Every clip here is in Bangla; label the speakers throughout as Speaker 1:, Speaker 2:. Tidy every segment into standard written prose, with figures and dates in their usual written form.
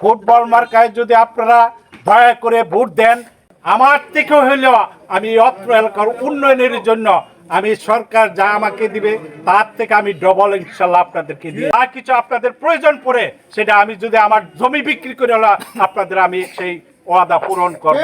Speaker 1: ফুটবল মার্কায় যদি আপনারা দয়া করে ভোট দেন, আমার থেকে হইলেও আমি অত্র এলাকার উন্নয়নের জন্য আমি সরকার যা আমাকে দিবে তার থেকে আমি ডবল ইনশাল্লাহ আপনাদেরকে দিই। যা কিছু আপনাদের প্রয়োজন পড়ে সেটা আমি যদি আমার জমি বিক্রি করে হলো আপনাদের আমি সেই ওয়াদা পূরণ করব।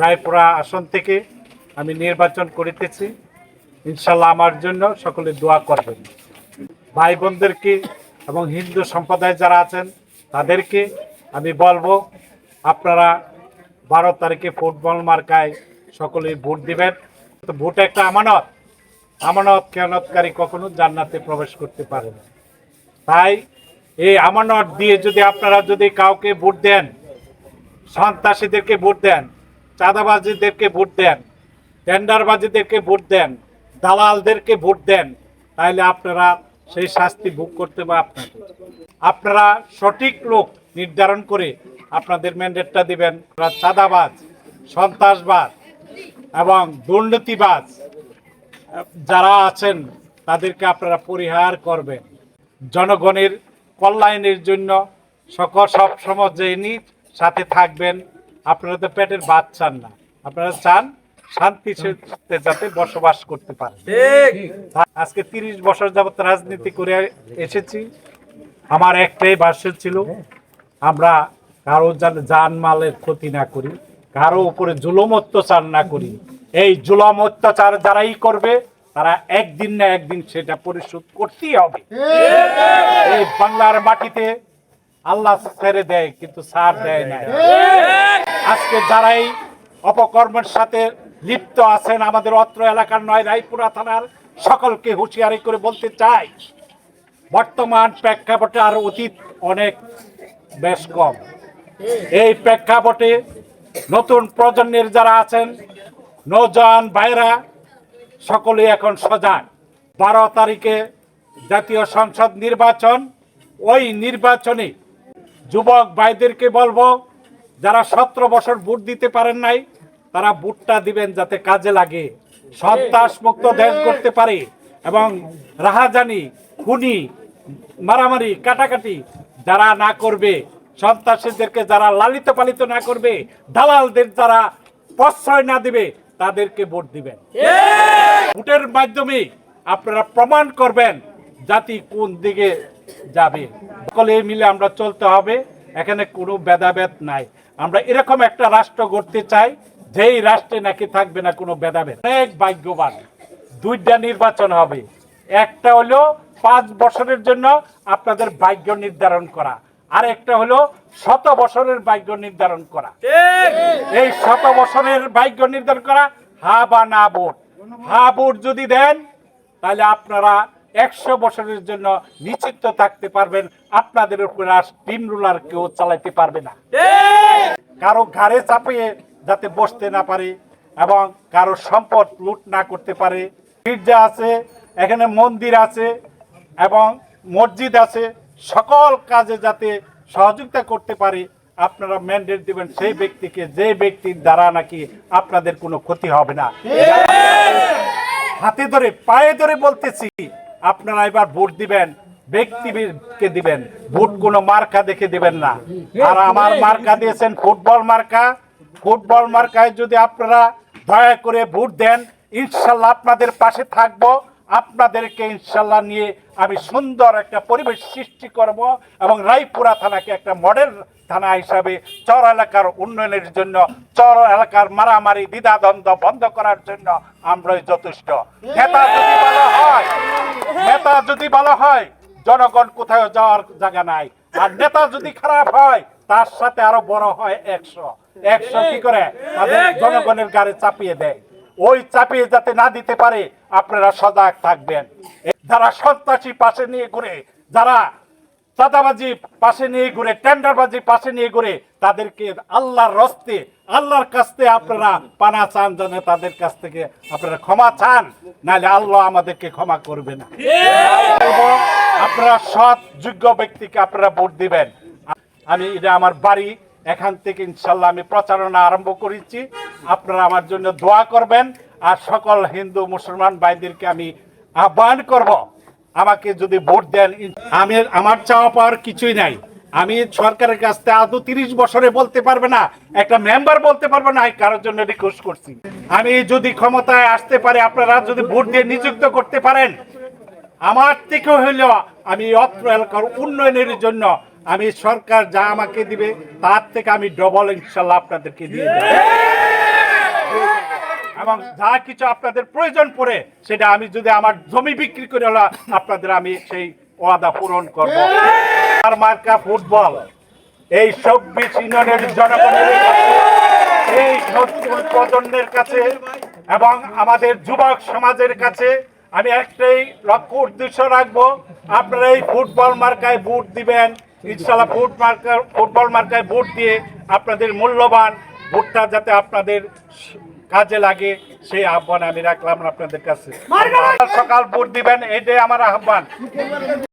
Speaker 1: রায়পুরা আসন থেকে আমি নির্বাচন করিতেছি। ইনশাল্লাহ আমার জন্য সকলে দোয়া করবেন। ভাই বোনদেরকে এবং হিন্দু সম্প্রদায় যারা আছেন তাদেরকে আমি বলবো, আপনারা 12 তারিখে ফুটবল মার্কায় সকলে ভোট দিবেন। তো ভোট একটা আমানত, আমানত খেয়ানতকারী কখনো জান্নাতে প্রবেশ করতে পারে না। তাই এই আমানত দিয়ে যদি আপনারা যদি কাউকে ভোট দেন, সন্ত্রাসীদেরকে ভোট দেন, চাঁদাবাজিদেরকে ভোট দেন, টেন্ডারবাজিদেরকে ভোট দেন, দালালদেরকে ভোট দেন, তাহলে আপনারা সেই শাস্তি ভোগ করতে হবে। আপনারা সঠিক লোক নির্ধারণ করে আপনাদের ম্যান্ডেটটা দিবেন। চাঁদাবাজ, সন্ত্রাসবাজ এবং দুর্নীতিবাজ যারা আছেন তাদেরকে আপনারা পরিহার করবেন। জনগণের কল্যাণের জন্য সব সময় সাথে থাকবেন। আপনারা তো পেটের ভাত চান না, আপনারা চান শান্তি যাতে বসবাস করতে পারে। আজকে 30 বছর যাবত রাজনীতি করে এসেছি। আমার একটাই ভাষ্য ছিল, আমরা কারো জানমালের ক্ষতি না করি, কারো উপরে জুলুম অত্যাচার না করি। এই জুলুম অত্যাচার যারাই করবে তারা একদিন না একদিন সেটা পরিশোধ করতেই হবে। এই বাংলার মাটিতে আল্লাহ ছেড়ে দেয় কিন্তু ছাড় দেয় না। আজকে যারাই অপকর্মের সাথে লিপ্ত আছেন আমাদের অত্র এলাকার নয়, রায়পুরা থানার সকলকে হুঁশিয়ারি করে বলতে চাই, বর্তমান প্রেক্ষাপটে আর অতীত অনেক বেশ কম। এই প্রেক্ষাপটে নতুন প্রজন্মের যারা আছেন, নওজোয়ান ভাইরা সকলে এখন সজাগ। 12 তারিখে জাতীয় সংসদ নির্বাচন, ওই নির্বাচনে যুবক ভাইদেরকে বলবো, যারা 17 বছর ভোট দিতে পারেন নাই তারা ভোটটা দিবেন যাতে কাজে লাগে, সন্ত্রাস মুক্ত দেশ করতে পারে এবং রাহাজানি, খুনি, মারামারি, কাটাকাটি যারা না করবে, সন্ত্রাসীদেরকে যারা লালিত পালিত না করবে, দালালদের যারা প্রশ্রয় না দিবে তাদেরকে ভোট দিবেন। ভোটের মাধ্যমে আপনারা প্রমাণ করবেন জাতি কোন দিকে যাবে। সকলে মিলে আমরা চলতে হবে, এখানে কোনো ভেদাভেদ নাই। আমরা এরকম একটা রাষ্ট্র গড়তে চাই যেই রাষ্ট্রে নাকি থাকবে না কোনো ভেদাভেদ। অনেক ভাগ্যবান, 2টা নির্বাচন হবে। একটা হলো 5 বছরের জন্য আপনাদের ভাগ্য নির্ধারণ করা, আর একটা হলো 100 বছরের ভাগ্য নির্ধারণ করা। এই 100 বছরের ভাগ্য নির্ধারণ করা, হা বা না ভোট। হা ভোট যদি দেন তাহলে আপনারা 100 বছরের জন্য নিশ্চিত থাকতে পারবেন, আপনাদের উপরে আর টিম রুলার কেউ চালাইতে পারবে না। কারো ঘাড়ে চাপিয়ে যাতে বসতে না পারে এবং কারো সম্পদ লুট না করতে পারে। গির্জা আছে, এখানে মন্দির আছে এবং মসজিদ আছে, সকল কাজে যাতে সহযোগিতা করতে পারে আপনারা ম্যান্ডেট দিবেন সেই ব্যক্তিকে, যে ব্যক্তির দ্বারা নাকি আপনাদের কোনো ক্ষতি হবে না। হাতে ধরে পায়ে ধরে বলতেছি, আপনারা এবার ভোট দিবেন, ব্যক্তিকে দিবেন, ভোট কোনো মার্কা দেখে দিবেন না। আর আমার মার্কা দিয়েছেন ফুটবল মার্কা। ফুটবল মার্কায় যদি আপনারা দয়া করে ভোট দেন, ইনশাল্লাহ আপনাদের পাশে থাকবো। আপনাদেরকে ইনশাল্লাহ নিয়ে আমি সুন্দর একটা পরিবেশ সৃষ্টি করব এবং রায়পুরা থানাকে একটা মডেল থানা হিসাবে চর এলাকার উন্নয়নের জন্য, চর এলাকার মারামারি দ্বিধাদ্বন্দ্ব বন্ধ করার জন্য আমরাই যথেষ্ট। নেতা যদি ভালো হয় জনগণ কোথাও যাওয়ার জায়গা নাই, আর নেতা যদি খারাপ হয় তার সাথে আরো বড় হয় 100 কি করে তাদের জনগণের গাড়ি চাপিয়ে দেয়। ওই চাপিয়ে যাতে না দিতে পারে আপনারা সজাগ থাকবেন। যারা সন্ত্রাসী পাশে নিয়ে ঘুরে, যারা চাঁদাবাজি পাশে নিয়ে ঘুরে, টেন্ডারবাজি পাশে নিয়ে ঘুরে, তাদেরকে আল্লাহর রস্তে আল্লাহর কাছ থেকে আপনারা পানা চান, জানে তাদের কাছ থেকে আপনারা ক্ষমা চান, নাহলে আল্লাহ আমাদেরকে ক্ষমা করবে না। আপনারা সৎ যোগ্য ব্যক্তিকে আপনারা ভোট দিবেন। আমি এটা আমার বাড়ি, এখান থেকে ইনশাল্লাহ আমি প্রচারণা আরম্ভ করেছি। আপনারা আমার জন্য দোয়া করবেন। আর সকল হিন্দু মুসলমান ভাইদেরকে আমি আহ্বান করব, আমাকে যদি ভোট দেন, আমি আমার চাওয়া পাওয়ার কিছুই নাই। আমি সরকারের কাছ থেকে আদৌ 30 বছরে বলতে পারবে না, একটা মেম্বার বলতে পারবে না কারোর জন্য রিকোয়েস্ট করছি। আমি যদি ক্ষমতায় আসতে পারি, আপনারা যদি ভোট দিয়ে নিযুক্ত করতে পারেন, আমার থেকে হইলেও আমি অত্র এলাকার উন্নয়নের জন্য আমি সরকার যা আমাকে দিবে তার থেকে আমি ডবল ইনশাল্লাহ আপনাদেরকে দিয়ে দেব। এবং যা কিছু আপনাদের প্রয়োজন পড়ে সেটা আমি যদি আমার জমি বিক্রি করে হলো আপনাদের আমি সেই ওয়াদা পূরণ করব। আর মার্কা ফুটবল এই 24 ইউনিয়নের জনগণের কাছে, এই নতুন প্রজন্মের কাছে এবং আমাদের যুবক সমাজের কাছে আমি একটাই লক্ষ্য উদ্দেশ্য রাখবো, আপনারা এই ফুটবল মার্কায় ভোট দিবেন ইনশাআল্লাহ। ফুটবল মার্কায় ভোট দিয়ে আপনাদের মূল্যবান ভোটটা যাতে আপনাদের কাজে লাগে সেই আহ্বান আমি রাখলাম আপনাদের কাছে। সকাল ভোট দিবেন, এটাই আমার আহ্বান।